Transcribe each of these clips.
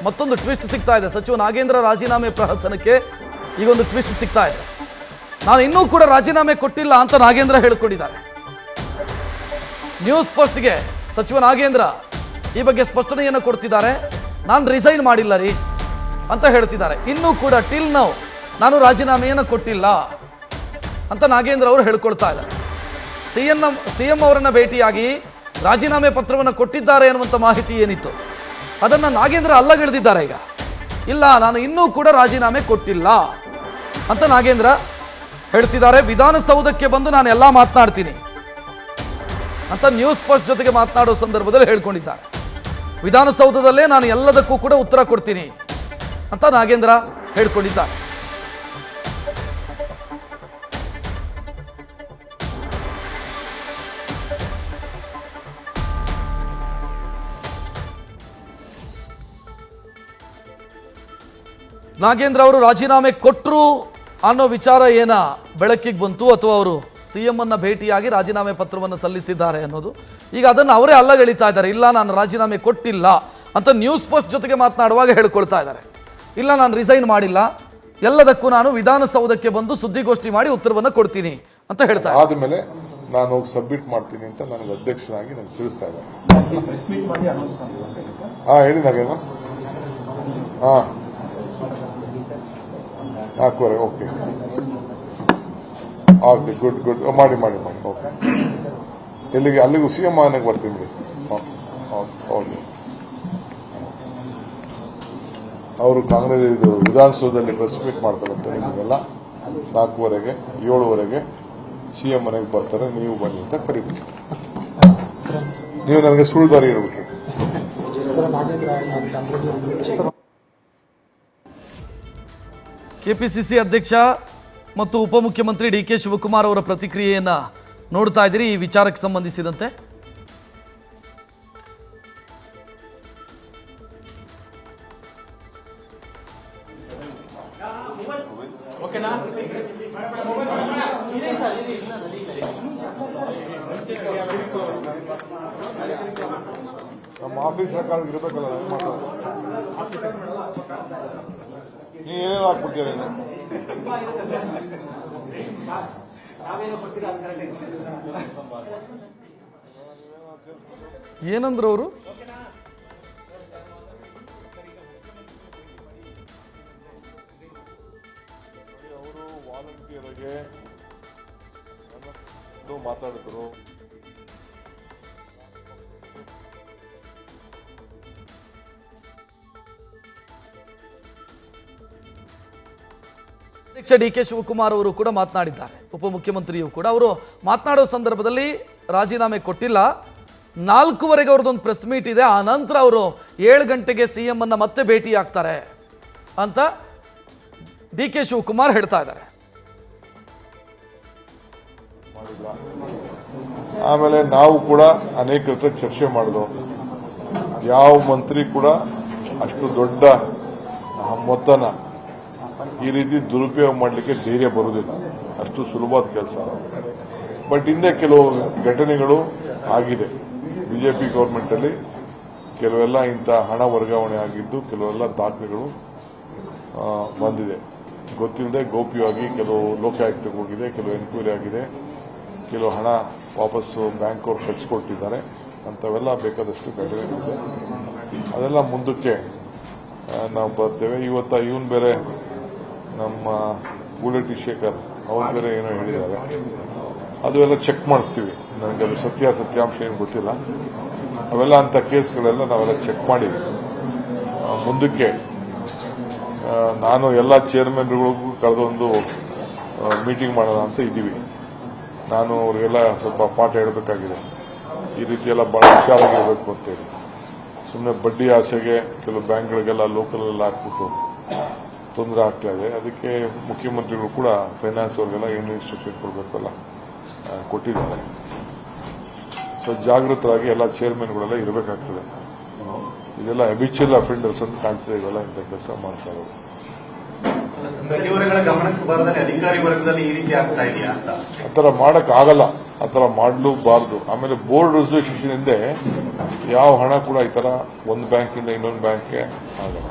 ಮತ್ತೊಂದು ಟ್ವಿಸ್ಟ್ ಸಿಗ್ತಾ ಇದೆ. ಸಚಿವ ನಾಗೇಂದ್ರ ರಾಜೀನಾಮೆ ಪ್ರಹಸನಕ್ಕೆ ಈಗೊಂದು ಟ್ವಿಸ್ಟ್ ಸಿಗ್ತಾ ಇದೆ. ನಾನು ಇನ್ನೂ ಕೂಡ ರಾಜೀನಾಮೆ ಕೊಟ್ಟಿಲ್ಲ ಅಂತ ನಾಗೇಂದ್ರ ಹೇಳಿಕೊಂಡಿದ್ದಾರೆ. ನ್ಯೂಸ್ ಫಸ್ಟ್ಗೆ ಸಚಿವ ನಾಗೇಂದ್ರ ಈ ಬಗ್ಗೆ ಸ್ಪಷ್ಟನೆಯನ್ನು ಕೊಡ್ತಿದ್ದಾರೆ. ನಾನು ರಿಸೈನ್ ಮಾಡಿಲ್ಲ ರೀ ಅಂತ ಹೇಳ್ತಿದ್ದಾರೆ. ಇನ್ನೂ ಕೂಡ ಟಿಲ್ ನೌ ನಾನು ರಾಜೀನಾಮೆಯನ್ನು ಕೊಟ್ಟಿಲ್ಲ ಅಂತ ನಾಗೇಂದ್ರ ಅವರು ಹೇಳ್ಕೊಳ್ತಾ ಇದ್ದಾರೆ. ಸಿಎಂ ಅವರನ್ನ ಭೇಟಿಯಾಗಿ ರಾಜೀನಾಮೆ ಪತ್ರವನ್ನು ಕೊಟ್ಟಿದ್ದಾರೆ ಅನ್ನುವಂಥ ಮಾಹಿತಿ ಏನಿತ್ತು ಅದನ್ನು ನಾಗೇಂದ್ರ ಅಲ್ಲಗೆಳೆದಿದ್ದಾರೆ. ಈಗ ಇಲ್ಲ, ನಾನು ಇನ್ನೂ ಕೂಡ ರಾಜೀನಾಮೆ ಕೊಟ್ಟಿಲ್ಲ ಅಂತ ನಾಗೇಂದ್ರ ಹೇಳ್ತಿದ್ದಾರೆ. ವಿಧಾನಸೌಧಕ್ಕೆ ಬಂದು ನಾನು ಎಲ್ಲ ಮಾತನಾಡ್ತೀನಿ ಅಂತ ನ್ಯೂಸ್ ಫಸ್ಟ್ ಜೊತೆಗೆ ಮಾತನಾಡೋ ಸಂದರ್ಭದಲ್ಲಿ ಹೇಳ್ಕೊಂಡಿದ್ದಾರೆ. ವಿಧಾನಸೌಧದಲ್ಲೇ ನಾನು ಎಲ್ಲದಕ್ಕೂ ಕೂಡ ಉತ್ತರ ಕೊಡ್ತೀನಿ ಅಂತ ನಾಗೇಂದ್ರ ಹೇಳ್ಕೊಂಡಿದ್ದಾರೆ. ನಾಗೇಂದ್ರ ಅವರು ರಾಜೀನಾಮೆ ಕೊಟ್ಟರು ಅನ್ನೋ ವಿಚಾರ ಏನ ಬೆಳಕಿಗೆ ಬಂತು, ಅಥವಾ ಅವರು ಸಿಎಂ ಅನ್ನ ಭೇಟಿಯಾಗಿ ರಾಜೀನಾಮೆ ಪತ್ರವನ್ನು ಸಲ್ಲಿಸಿದ್ದಾರೆ ಅನ್ನೋದು ಈಗ ಅದನ್ನು ಅವರೇ ಅಲ್ಲಗೆಳಿತಾ ಇದ್ದಾರೆ. ಇಲ್ಲ, ನಾನು ರಾಜೀನಾಮೆ ಕೊಟ್ಟಿಲ್ಲ ಅಂತ ನ್ಯೂಸ್ ಫಸ್ಟ್ ಜೊತೆಗೆ ಮಾತನಾಡುವಾಗ ಹೇಳ್ಕೊಳ್ತಾ ಇದ್ದಾರೆ. ಇಲ್ಲ, ನಾನು ರಿಸೈನ್ ಮಾಡಿಲ್ಲ, ಎಲ್ಲದಕ್ಕೂ ನಾನು ವಿಧಾನಸೌಧಕ್ಕೆ ಬಂದು ಸುದ್ದಿಗೋಷ್ಠಿ ಮಾಡಿ ಉತ್ತರವನ್ನು ಕೊಡ್ತೀನಿ ಅಂತ ಹೇಳ್ತಾ ಇದ್ದಾರೆ. ಆದ್ಮೇಲೆ ನಾನು ಹೋಗಿ ಸಬ್ಮಿಟ್ ಮಾಡ್ತೀನಿ ಅಂತ ನನಗೆ ಅಧ್ಯಕ್ಷನಾಗಿ ನನಗೆ ತಿಳಿಸ್ತಾ ಇದ್ದಾರೆ. ಹೇಳಿ ನಾಗೇಂದ್ರ. ನಾಲ್ಕೂವರೆ. ಓಕೆ, ಆಗಲಿ. Good good. ಮಾಡಿ ಮಾಡಿ ಮಾಡಿ. ಓಕೆ, ಎಲ್ಲಿಗೆ? ಅಲ್ಲಿಗೂ ಸಿಎಂ ಮನೆಗೆ ಬರ್ತೀನಿ. ಓಕೆ. ಅವರು ಕಾಂಗ್ರೆಸ್ ಇದು ವಿಧಾನಸೌಧದಲ್ಲಿ ಪ್ರೆಸ್ ಮೀಟ್ ಮಾಡ್ತಾರಂತೆ ನಿಮಗೆಲ್ಲ. 4:15ಗೆ 7:15ಗೆ ಸಿಎಂ ಮನೆಗೆ ಬರ್ತಾರೆ, ನೀವು ಬನ್ನಿ ಅಂತ ಕರೀತೀವಿ. ನೀವು ನನಗೆ ಸುಳ್ಳುದಾರಿ ಇರಬೇಕು. ಕೆಪಿಸಿಸಿ ಅಧ್ಯಕ್ಷ ಮತ್ತು ಉಪಮುಖ್ಯಮಂತ್ರಿ ಡಿಕೆ ಶಿವಕುಮಾರ್ ಅವರ ಪ್ರತಿಕ್ರಿಯೆಯನ್ನ ನೋಡ್ತಾ ಇದ್ದೀರಿ. ಈ ವಿಚಾರಕ್ಕೆ ಸಂಬಂಧಿಸಿದಂತೆ ನಮ್ಮ ಆಫೀಸ್ ರೆಕಾರ್ಡ್ ಇರಬೇಕಲ್ಲ, ನೀವು ಏನೇನು ಹಾಕ್ಬಿಡ್ತೀರ? ಏನಂದ್ರು ಅವರು? ಅವರು ವಾಲಂಟಿಯರ್ಗೆ ಮಾತಾಡಿದ್ರು. ಅಧ್ಯಕ್ಷ ಡಿಕೆ ಶಿವಕುಮಾರ್ ಅವರು ಕೂಡ ಮಾತನಾಡಿದ್ದಾರೆ. ಉಪಮುಖ್ಯಮಂತ್ರಿಯು ಕೂಡ ಅವರು ಮಾತನಾಡೋ ಸಂದರ್ಭದಲ್ಲಿ ರಾಜೀನಾಮೆ ಕೊಟ್ಟಿಲ್ಲ, 4:15ಗೆ ಅವ್ರದ್ದೊಂದು ಪ್ರೆಸ್ ಮೀಟ್ ಇದೆ, ಆ ನಂತರ ಅವರು 7 ಗಂಟೆಗೆ ಸಿಎಂ ಅನ್ನ ಮತ್ತೆ ಭೇಟಿ ಆಗ್ತಾರೆ ಅಂತ ಡಿಕೆ ಶಿವಕುಮಾರ್ ಹೇಳ್ತಾ ಇದ್ದಾರೆ. ಆಮೇಲೆ ನಾವು ಕೂಡ ಅನೇಕ ರೀತಿಯ ಚರ್ಚೆ ಮಾಡಿದ್ವು. ಯಾವ ಮಂತ್ರಿ ಕೂಡ ಅಷ್ಟು ದೊಡ್ಡ ಮೊತ್ತನ ಈ ರೀತಿ ದುರುಪಯೋಗ ಮಾಡಲಿಕ್ಕೆ ಧೈರ್ಯ ಬರುವುದಿಲ್ಲ, ಅಷ್ಟು ಸುಲಭವಾದ ಕೆಲಸ. ಬಟ್ ಹಿಂದೆ ಕೆಲವು ಘಟನೆಗಳು ಆಗಿದೆ. ಬಿಜೆಪಿ ಗವರ್ಮೆಂಟ್ ಅಲ್ಲಿ ಕೆಲವೆಲ್ಲ ಇಂಥ ಹಣ ವರ್ಗಾವಣೆ ಆಗಿದ್ದು, ಕೆಲವೆಲ್ಲ ದಾಖಲೆಗಳು ಬಂದಿದೆ. ಗೊತ್ತಿಲ್ಲದೆ ಗೌಪ್ಯವಾಗಿ ಕೆಲವು ಲೋಕಾಯುಕ್ತಕ್ಕೆ ಹೋಗಿದೆ, ಕೆಲವು ಎನ್ಕ್ವೈರಿ ಆಗಿದೆ, ಕೆಲವು ಹಣ ವಾಪಸ್ಸು ಬ್ಯಾಂಕ್ ಅವ್ರು ಕಳಿಸ್ಕೊಟ್ಟಿದ್ದಾರೆ. ಅಂಥವೆಲ್ಲ ಬೇಕಾದಷ್ಟು ಘಟನೆಗಳಿದೆ. ಅದೆಲ್ಲ ಮುಂದಕ್ಕೆ ನಾವು ಬರ್ತೇವೆ. ಇವನ್ ಬೇರೆ ನಮ್ಮ ಬುಲೆಟಿ ಶೇಖರ್ ಅವ್ರು ಬೇರೆ ಏನೋ ಹೇಳಿದ್ದಾರೆ, ಅದು ಎಲ್ಲ ಚೆಕ್ ಮಾಡಿಸ್ತೀವಿ. ನನಗೆ ಅದು ಸತ್ಯಾಂಶ ಏನು ಗೊತ್ತಿಲ್ಲ. ಅವೆಲ್ಲ ಅಂಥ ಕೇಸ್ಗಳೆಲ್ಲ ನಾವೆಲ್ಲ ಚೆಕ್ ಮಾಡಿ ಮುಂದಕ್ಕೆ ನಾನು ಎಲ್ಲ ಚೇರ್ಮನ್ಗಳಿಗೂ ಕರೆದೊಂದು ಮೀಟಿಂಗ್ ಮಾಡೋಣ ಅಂತ ಇದ್ದೀವಿ. ನಾನು ಅವ್ರಿಗೆಲ್ಲ ಸ್ವಲ್ಪ ಪಾಠ ಹೇಳಬೇಕಾಗಿದೆ. ಈ ರೀತಿ ಎಲ್ಲ ಬಹಳ ಹುಷಾರಾಗಿರಬೇಕು ಅಂತೇಳಿ. ಸುಮ್ಮನೆ ಬಡ್ಡಿ ಆಸೆಗೆ ಕೆಲವು ಬ್ಯಾಂಕ್ಗಳಿಗೆಲ್ಲ ಲೋಕಲ್ ಹಾಕ್ಬಿಟ್ಟು ತೊಂದರೆ ಆಗ್ತಾ ಇದೆ. ಅದಕ್ಕೆ ಮುಖ್ಯಮಂತ್ರಿಗಳು ಕೂಡ ಫೈನಾನ್ಸ್ ಅವ್ರಿಗೆಲ್ಲ ಏನು ಇನ್ಸ್ಟ್ರಕ್ಷನ್ ಕೊಡಬೇಕಲ್ಲ ಕೊಟ್ಟಿದ್ದಾರೆ. ಸೊ ಜಾಗೃತರಾಗಿ ಎಲ್ಲ ಚೇರ್ಮನ್ಗಳೆಲ್ಲ ಇರಬೇಕಾಗ್ತದೆ. ಇದೆಲ್ಲ ಹ್ಯಾಬಿಚುವಲ್ ಅಫೆಂಡರ್ಸ್ ಅಂತ ಕಾಣ್ತದೆ. ಇವೆಲ್ಲ ಇಂಥ ಕೆಲಸ ಮಾಡ್ತಾ ಇರೋದು. ಸಚಿವರುಗಳ ಗಮನಕ್ಕೆ ಬರದಲ್ಲಿ ಅಧಿಕಾರಿ ವರ್ಗದಲ್ಲಿ ಈ ರೀತಿ ಆಗ್ತಾ ಇದೆಯಾ ಅಂತ ಆ ಥರ ಮಾಡಕ್ ಆಗಲ್ಲ. ಆ ಥರ ಮಾಡಲೂಬಾರ್ದು. ಆಮೇಲೆ ಬೋರ್ಡ್ ರೆಸಲ್ಯೂಷನ್ ಹಿಂದೆ ಯಾವ ಹಣ ಕೂಡ ಈ ಥರ ಒಂದು ಬ್ಯಾಂಕಿಂದ ಇನ್ನೊಂದು ಬ್ಯಾಂಕ್ಗೆ ಆಗಲ್ಲ.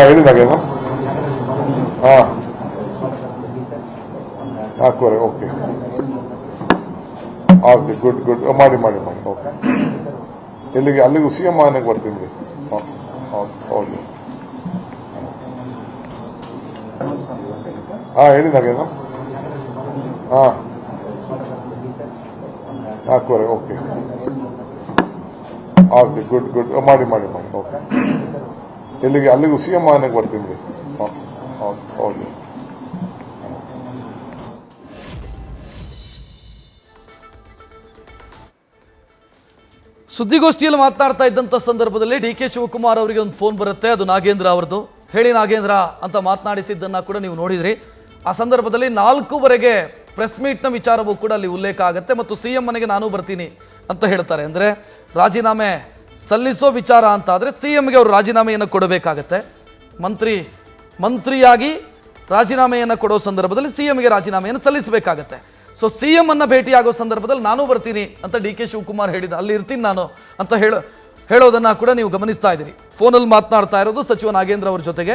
ಹೇಳಿ ನಾಗೇಂದ್ರ. ಹಾಕುವರೆ. Okay okay, good good. ಮಾಡಿ ಓಕೆ. ಎಲ್ಲಿಗೆ? ಅಲ್ಲಿಗೂ CM ಮನೆಗೆ ಬರ್ತೀನಿ ರೀ. ಓಕೆ. ಹೇಳಿ ನಾಗೇಂದ್ರ. ಹಾಕುವರೆ. Okay okay, good good. ಮಾಡಿ ಓಕೆ. ಎಲ್ಲಿಗೆ? ಅಲ್ಲಿಗೂ CM ಮನೆಗೆ ಬರ್ತೀನಿ ರೀ. ಓಕೆ. ಸುದ್ದಿಗೋಷ್ಠಿಯಲ್ಲಿ ಮಾತನಾಡ್ತಾ ಇದ್ದಂಥ ಸಂದರ್ಭದಲ್ಲಿ DK ಶಿವಕುಮಾರ್ ಅವರಿಗೆ ಒಂದು ಫೋನ್ ಬರುತ್ತೆ. ಅದು ನಾಗೇಂದ್ರ ಅವರದು. ಹೇಳಿ ನಾಗೇಂದ್ರ ಅಂತ ಮಾತನಾಡಿಸಿದ್ದನ್ನ ಕೂಡ ನೀವು ನೋಡಿದ್ರಿ. ಆ ಸಂದರ್ಭದಲ್ಲಿ 4:15 ಪ್ರೆಸ್ ಮೀಟ್ನ ವಿಚಾರವೂ ಕೂಡ ಅಲ್ಲಿ ಉಲ್ಲೇಖ ಆಗುತ್ತೆ ಮತ್ತು CM ಮನೆಗೆ ನಾನು ಬರ್ತೀನಿ ಅಂತ ಹೇಳ್ತಾರೆ. ಅಂದರೆ ರಾಜೀನಾಮೆ ಸಲ್ಲಿಸೋ ವಿಚಾರ ಅಂತ ಆದರೆ CMಗೆ ಅವರು ರಾಜೀನಾಮೆಯನ್ನು ಕೊಡಬೇಕಾಗತ್ತೆ. ಮಂತ್ರಿಯಾಗಿ ರಾಜೀನಾಮೆಯನ್ನು ಕೊಡೋ ಸಂದರ್ಭದಲ್ಲಿ CMಗೆ ರಾಜೀನಾಮೆಯನ್ನು ಸಲ್ಲಿಸಬೇಕಾಗತ್ತೆ. ಸೊ CM ಅನ್ನ ಭೇಟಿಯಾಗೋ ಸಂದರ್ಭದಲ್ಲಿ ನಾನು ಬರ್ತೀನಿ ಅಂತ DK ಶಿವಕುಮಾರ್ ಹೇಳಿದ, ಅಲ್ಲಿ ಇರ್ತೀನಿ ನಾನು ಅಂತ ಹೇಳೋದನ್ನ ಕೂಡ ನೀವು ಗಮನಿಸ್ತಾ ಇದ್ದೀರಿ. ಫೋನಲ್ಲಿ ಮಾತನಾಡ್ತಾ ಇರೋದು ಸಚಿವ ನಾಗೇಂದ್ರ ಅವರ ಜೊತೆಗೆ.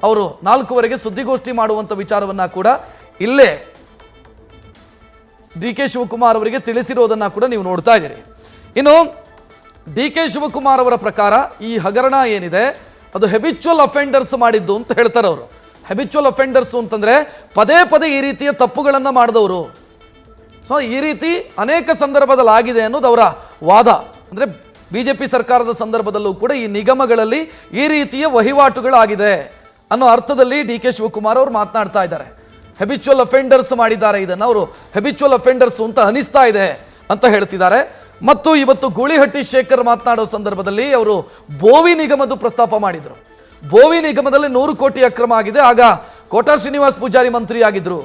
ಅವರು 4:15 ಸುದ್ದಿಗೋಷ್ಠಿ ಮಾಡುವಂಥ ವಿಚಾರವನ್ನ ಕೂಡ ಇಲ್ಲೇ DK ಶಿವಕುಮಾರ್ ಅವರಿಗೆ ತಿಳಿಸಿರೋದನ್ನ ಕೂಡ ನೀವು ನೋಡ್ತಾ ಇದ್ದೀರಿ. ಇನ್ನು DK ಶಿವಕುಮಾರ್ ಅವರ ಪ್ರಕಾರ ಈ ಹಗರಣ ಏನಿದೆ ಅದು ಹೆಬಿಚುವಲ್ ಅಫೆಂಡರ್ಸ್ ಮಾಡಿದ್ದು ಅಂತ ಹೇಳ್ತಾರೆ ಅವರು. ಹೆಬಿಚುವಲ್ ಅಫೆಂಡರ್ಸ್ ಅಂತಂದ್ರೆ ಪದೇ ಪದೇ ಈ ರೀತಿಯ ತಪ್ಪುಗಳನ್ನು ಮಾಡಿದವರು. ಸೊ ಈ ರೀತಿ ಅನೇಕ ಸಂದರ್ಭದಲ್ಲಿ ಆಗಿದೆ ಅನ್ನೋದು ಅವರ ವಾದ. ಅಂದರೆ BJP ಸರ್ಕಾರದ ಸಂದರ್ಭದಲ್ಲೂ ಕೂಡ ಈ ನಿಗಮಗಳಲ್ಲಿ ಈ ರೀತಿಯ ವಹಿವಾಟುಗಳಾಗಿದೆ ಅನ್ನೋ ಅರ್ಥದಲ್ಲಿ DK ಶಿವಕುಮಾರ್ ಅವರು ಮಾತನಾಡ್ತಾ ಇದ್ದಾರೆ. ಹೆಬಿಚುವಲ್ ಅಫೆಂಡರ್ಸ್ ಮಾಡಿದ್ದಾರೆ, ಇದನ್ನು ಅವರು ಹೆಬಿಚುವಲ್ ಅಫೆಂಡರ್ಸ್ ಅಂತ ಅನಿಸ್ತಾ ಇದೆ ಅಂತ ಹೇಳ್ತಿದ್ದಾರೆ. ಮತ್ತು ಇವತ್ತು ಗೂಳಿಹಟ್ಟಿ ಶೇಖರ್ ಮಾತನಾಡೋ ಸಂದರ್ಭದಲ್ಲಿ ಅವರು ಬೋವಿ ನಿಗಮದ ಪ್ರಸ್ತಾಪ ಮಾಡಿದರು. ಬೋವಿ ನಿಗಮದಲ್ಲಿ 100 ಕೋಟಿ ಅಕ್ರಮ ಆಗಿದೆ, ಆಗ ಕೋಟಾ ಶ್ರೀನಿವಾಸ್ ಪೂಜಾರಿ ಮಂತ್ರಿ ಆಗಿದ್ರು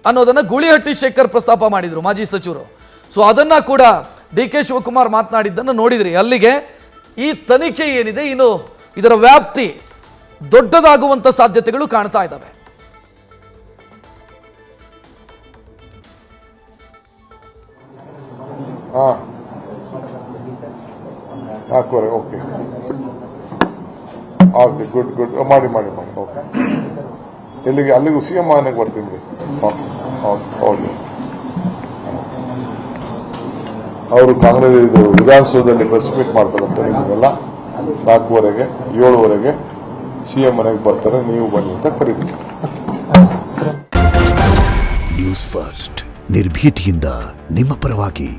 ಅನ್ನೋದನ್ನ ಗೂಳಿಹಟ್ಟಿ ಶೇಖರ್ ಪ್ರಸ್ತಾಪ ಮಾಡಿದ್ರು, ಮಾಜಿ ಸಚಿವರು. ಸೊ ಅದನ್ನ ಕೂಡ DK ಶಿವಕುಮಾರ್ ಮಾತನಾಡಿದ್ದನ್ನು ನೋಡಿದ್ರಿ. ಅಲ್ಲಿಗೆ ಈ ತನಿಖೆ ಏನಿದೆ ಇನ್ನು ಇದರ ವ್ಯಾಪ್ತಿ ದೊಡ್ಡದಾಗುವಂತ ಸಾಧ್ಯತೆಗಳು ಕಾಣ್ತಾ ಇದ್ದಾವೆ. ಹಾಕುವರೆ. Okay okay, good good. ಮಾಡಿ ಓಕೆ. ಎಲ್ಲಿಗೆ? ಅಲ್ಲಿಗೂ CM ಮನೆಗೆ ಬರ್ತೀನಿ ರೀ. ಓಕೆ. ಅವರು ಕಾಂಗ್ರೆಸ್ ವಿಧಾನಸೌಧದಲ್ಲಿ ಪ್ರೆಸ್ ಮೀಟ್ ಮಾಡ್ತಾರಂತೆ. ನಿಮಗೆಲ್ಲ 4:15 7:15 CM ಮನೆಗೆ ಬರ್ತಾರೆ, ನೀವು ಬನ್ನಿ ಅಂತ ಕರೀತೀವಿ. ನ್ಯೂಸ್ ಫಸ್ಟ್ ನಿರ್ಭೀತಿಯಿಂದ ನಿಮ್ಮ ಪರವಾಗಿ.